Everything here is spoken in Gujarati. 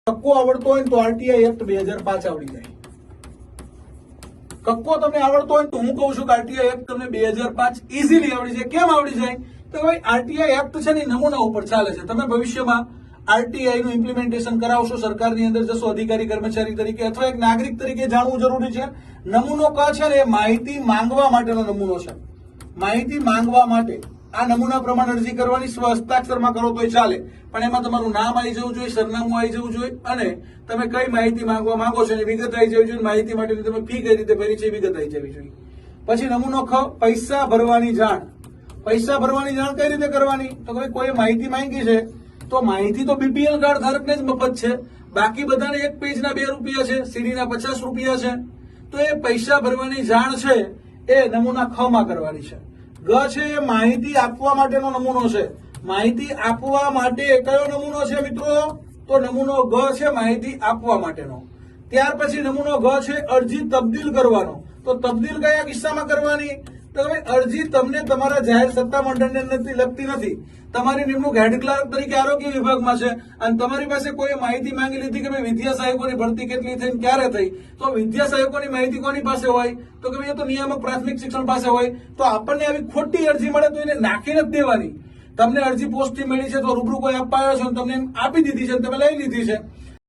કક્કો આવડતો હોય તો આરટીઆઈ એક્ટ 2005 આવડી જાય. કક્કો તમને આવડતો હોય તો હું કહું છું કે આરટીઆઈ એક્ટ તમને 2005 ઇઝીલી આવડી જાય. કેમ આવડી જાય? તો ભાઈ આરટીઆઈ એક્ટ છે ને નમૂના ઉપર ચાલે છે. તમે ભવિષ્યમાં આરટીઆઈ નું ઇમ્પ્લિમેન્ટેશન કરાવશો, સરકારની અંદર જશો અધિકારી કર્મચારી તરીકે અથવા એક નાગરિક તરીકે જાણવું જરૂરી છે. નમૂનો ક છે ને એ માહિતી માંગવા માટેનો નમૂનો છે. માહિતી માંગવા માટે આ નમૂના પ્રમાણે અરજી કરવાની, સ્વ હસ્તાક્ષરમાં કરો તોય ચાલે, પણ એમાં તમારું નામ આવી જવું જોઈએ, સરનામું આવી જવું જોઈએ અને તમે કઈ માહિતી માંગવા માંગો છો એની વિગત આવી જવી જોઈએ. માહિતી માટેની તમે ફી કઈ રીતે ભરી છે એ વિગત આવી જવી જોઈએ. પછી નમૂનો ખ, પૈસા ભરવાની જાણ. પૈસા ભરવાની જાણ કઈ રીતે કરવાની? તો ભાઈ કોઈ માહિતી માંગી છે તો માહિતી તો બીપીએલ કાર્ડ ધારકને જ મફત છે, બાકી બધાને એક પેજના 2 રૂપિયા છે, સીડીના 50 રૂપિયા છે. તો એ પૈસા ભરવાની જાણ છે એ નમૂના ખ માં કરવાની છે. ગ છે એ માહિતી આપવા માટેનો નમૂનો છે. માહિતી આપવા માટે કયો નમૂનો છે મિત્રો? તો નમૂનો ગ છે માહિતી આપવા માટેનો. ત્યાર પછી નમૂનો ગ છે અરજી તબદીલ કરવાનો. તો તબદીલ કયા કિસ્સામાં કરવાની? તો હવે અરજી તમને તમારા જાહેર સત્તા મંડળને લગતી નથી. તમારી નિમણૂક હેડ ક્લાર્ક તરીકે આરોગ્ય વિભાગમાં છે અને તમારી પાસે કોઈ માહિતી માંગી લીધી કે ભાઈ વિદ્યા સહાયકોની ભરતી કેટલી થઈ, ક્યારે થઈ. તો વિદ્યા સહાયકોની માહિતી કોની પાસે હોય? તો કે ભાઈ એ તો નિયામક પ્રાથમિક શિક્ષણ પાસે હોય. તો આપણને આવી ખોટી અરજી મળે તો એને નાખીને જ દેવાની. તમને અરજી પોસ્ટથી મળી છે તો રૂબરૂ કોઈ આપવા આવ્યો છે તમને આપી દીધી છે, તમે લઈ લીધી છે.